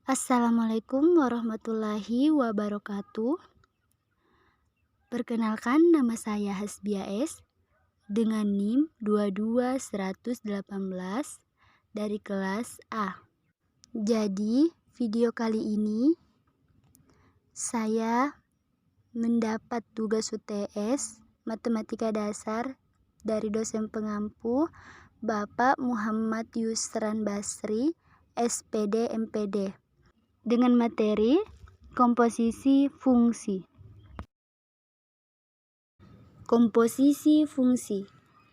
Assalamualaikum warahmatullahi wabarakatuh. Perkenalkan, nama saya Hasbia S dengan NIM 22118 dari kelas A. Jadi, video kali ini saya mendapat tugas UTS Matematika Dasar dari dosen pengampu Bapak Muhammad Yusran Basri, SPD MPD, dengan materi komposisi fungsi. Komposisi fungsi.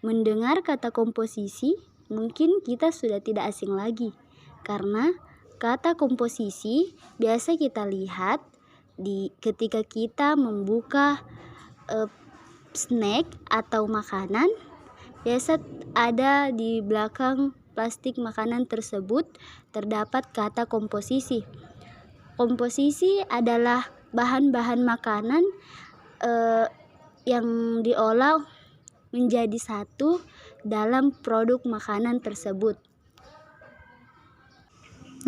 Mendengar kata komposisi, mungkin kita sudah tidak asing lagi, karena kata komposisi biasa kita lihat ketika kita membuka snack atau makanan. Biasa ada di belakang plastik makanan tersebut terdapat kata komposisi. Komposisi adalah bahan-bahan makanan yang diolah menjadi satu dalam produk makanan tersebut.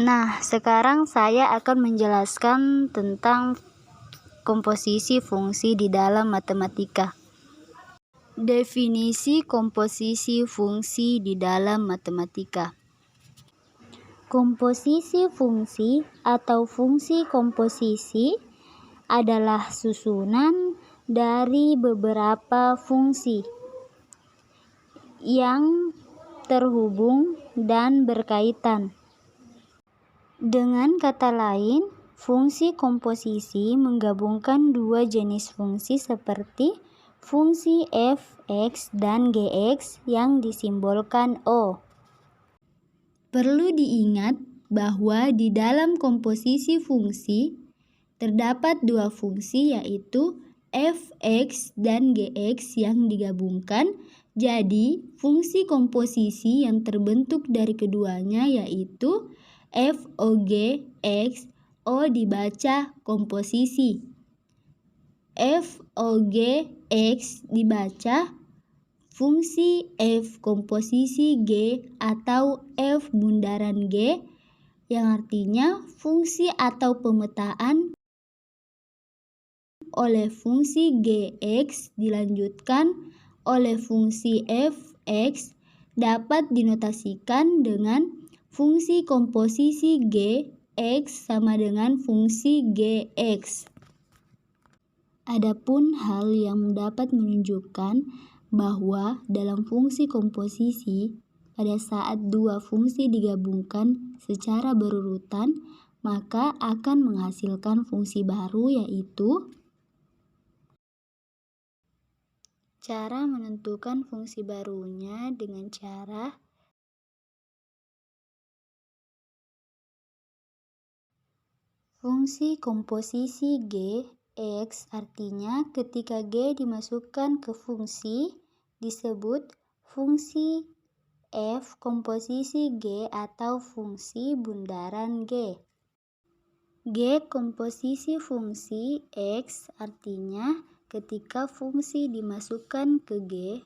Nah, sekarang saya akan menjelaskan tentang komposisi fungsi di dalam matematika. Definisi komposisi fungsi di dalam matematika. Komposisi fungsi atau fungsi komposisi adalah susunan dari beberapa fungsi yang terhubung dan berkaitan. Dengan kata lain, fungsi komposisi menggabungkan dua jenis fungsi seperti fungsi f(x) dan gx yang disimbolkan O. Perlu diingat bahwa di dalam komposisi fungsi terdapat dua fungsi, yaitu f(x) dan gx yang digabungkan. Jadi, fungsi komposisi yang terbentuk dari keduanya yaitu f(x), O dibaca komposisi. f(x) dibaca fungsi f komposisi G atau f bundaran G, yang artinya fungsi atau pemetaan oleh fungsi gx dilanjutkan oleh fungsi f(x) dapat dinotasikan dengan fungsi komposisi G x sama dengan fungsi gx. Adapun hal yang dapat menunjukkan bahwa dalam fungsi komposisi, pada saat dua fungsi digabungkan secara berurutan, maka akan menghasilkan fungsi baru, yaitu cara menentukan fungsi barunya dengan cara fungsi komposisi G X, artinya ketika G dimasukkan ke fungsi disebut fungsi f komposisi G atau fungsi bundaran G. G komposisi fungsi X, artinya ketika fungsi dimasukkan ke G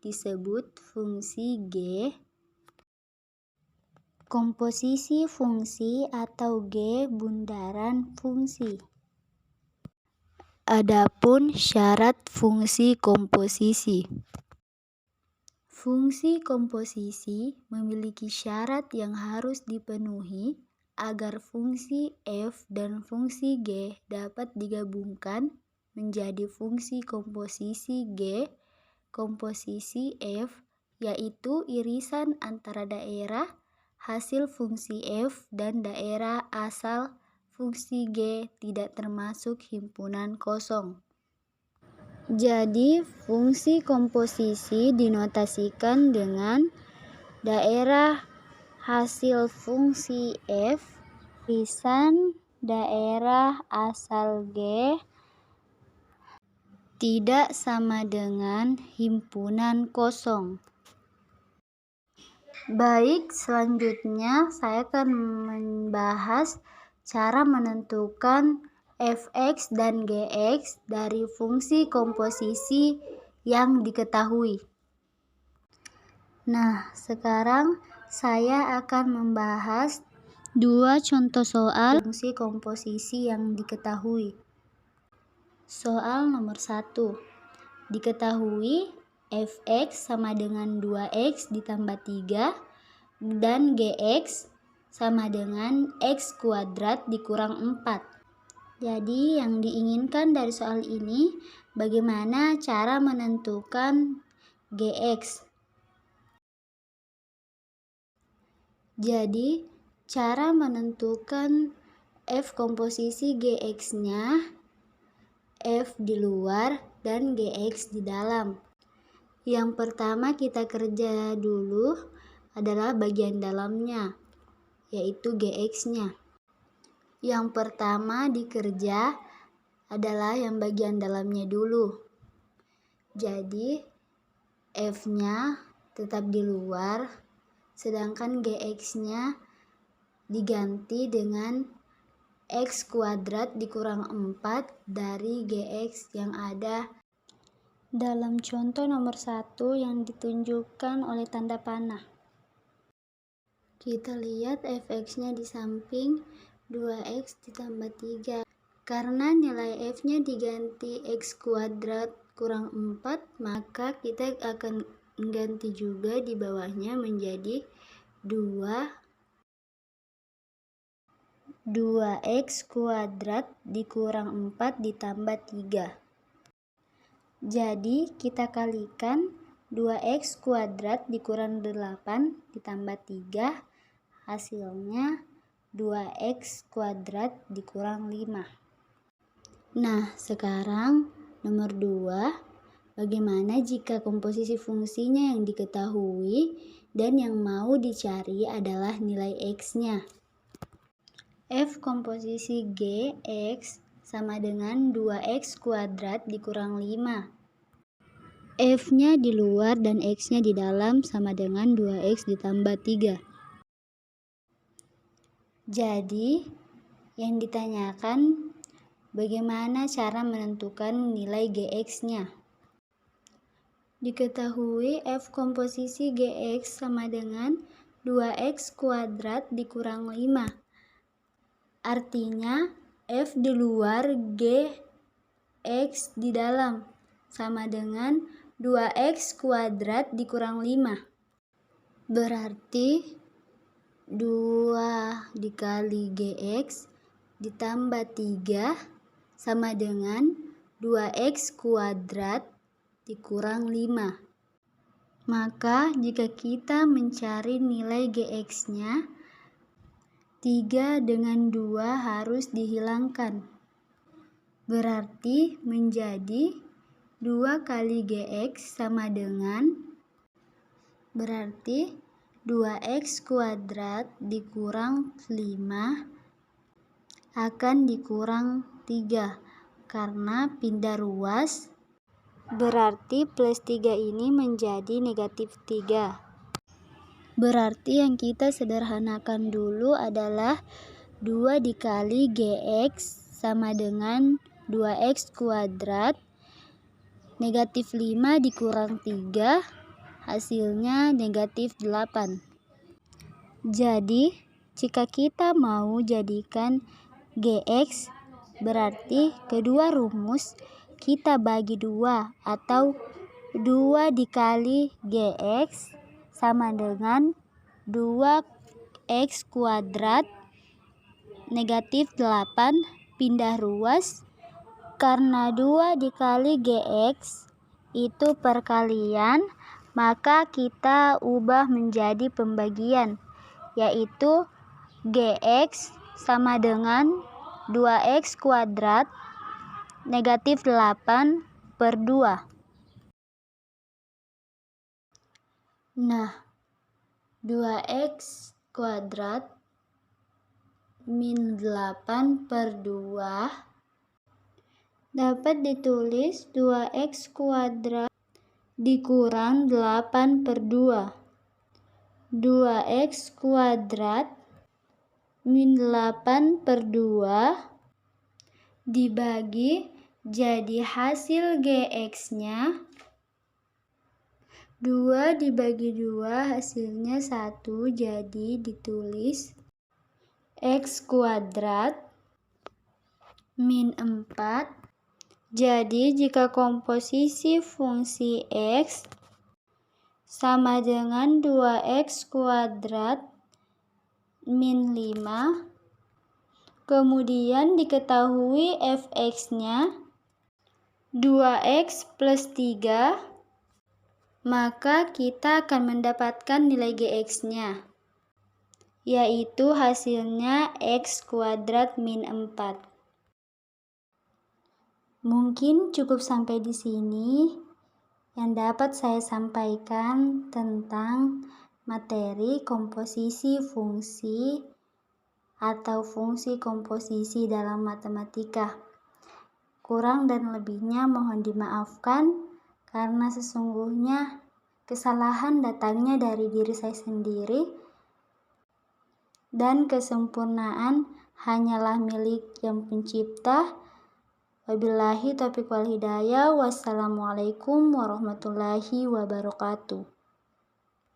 disebut fungsi G komposisi fungsi atau G bundaran fungsi. Adapun syarat fungsi komposisi. Fungsi komposisi memiliki syarat yang harus dipenuhi agar fungsi f dan fungsi g dapat digabungkan menjadi fungsi komposisi G komposisi f, yaitu irisan antara daerah hasil fungsi f dan daerah asal fungsi G tidak termasuk himpunan kosong. Jadi, fungsi komposisi dinotasikan dengan daerah hasil fungsi f, irisan daerah asal G tidak sama dengan himpunan kosong. Baik, selanjutnya saya akan membahas cara menentukan f(x) dan gx dari fungsi komposisi yang diketahui. Nah, sekarang saya akan membahas 2 contoh soal fungsi komposisi yang diketahui. Soal nomor 1. Diketahui fx sama dengan 2x ditambah 3 dan gx sama dengan x kuadrat dikurang 4. Jadi yang diinginkan dari soal ini bagaimana cara menentukan gx. Jadi cara menentukan f komposisi gx-nya, f di luar dan gx di dalam. Yang pertama kita kerja dulu adalah bagian dalamnya, yaitu gx-nya. Yang pertama dikerja adalah yang bagian dalamnya dulu. Jadi f-nya tetap di luar, sedangkan gx-nya diganti dengan x kuadrat dikurang 4 dari gx yang ada dalam contoh nomor 1 yang ditunjukkan oleh tanda panah. Kita lihat fx-nya di samping 2x ditambah 3. Karena nilai f-nya diganti x kuadrat kurang 4, maka kita akan mengganti juga di bawahnya menjadi 2x kuadrat dikurang 4 ditambah 3. Jadi kita kalikan 2x kuadrat dikurang 8 ditambah 3, hasilnya 2x kuadrat dikurang 5. Nah, sekarang nomor 2, bagaimana jika komposisi fungsinya yang diketahui dan yang mau dicari adalah nilai x-nya. F komposisi gx sama dengan 2x kuadrat dikurang 5. F-nya di luar dan x-nya di dalam sama dengan 2x ditambah 3. Jadi, yang ditanyakan bagaimana cara menentukan nilai gx-nya. Diketahui f komposisi gx sama dengan 2x kuadrat dikurang 5. Artinya f di luar gx di dalam sama dengan 2x kuadrat dikurang 5. Berarti 2 dikali gx ditambah 3 sama dengan 2x kuadrat dikurang 5. Maka jika kita mencari nilai gx-nya, 3 dengan 2 harus dihilangkan. Berarti menjadi 2 kali gx sama dengan 2x kuadrat dikurang 5 akan dikurang 3 karena pindah ruas, berarti plus 3 ini menjadi negatif 3. Berarti yang kita sederhanakan dulu adalah 2 dikali gx sama dengan 2x kuadrat negatif 5 dikurang 3, hasilnya negatif 8. Jadi jika kita mau jadikan gx, berarti kedua rumus kita bagi 2 atau 2 dikali gx sama dengan 2x kuadrat negatif 8 pindah ruas, karena 2 dikali gx itu perkalian, maka kita ubah menjadi pembagian, yaitu gx sama dengan 2x kuadrat negatif 8 per 2. Nah, 2x kuadrat min 8 per 2 dapat ditulis 2x kuadrat dikurang 8 per 2. 2x kuadrat min 8 per 2 dibagi jadi hasil gx-nya 2 dibagi 2 hasilnya 1, jadi ditulis X kuadrat min 4. Jadi jika komposisi fungsi X sama dengan 2X kuadrat min 5, kemudian diketahui fx-nya 2X plus 3, maka kita akan mendapatkan nilai Gx-nya, yaitu hasilnya X kuadrat min 4. Mungkin cukup sampai di sini yang dapat saya sampaikan tentang materi komposisi fungsi atau fungsi komposisi dalam matematika. Kurang dan lebihnya mohon dimaafkan karena sesungguhnya kesalahan datangnya dari diri saya sendiri dan kesempurnaan hanyalah milik Yang Pencipta. Wabillahi taufiq wal hidayah. Wassalamualaikum warahmatullahi wabarakatuh.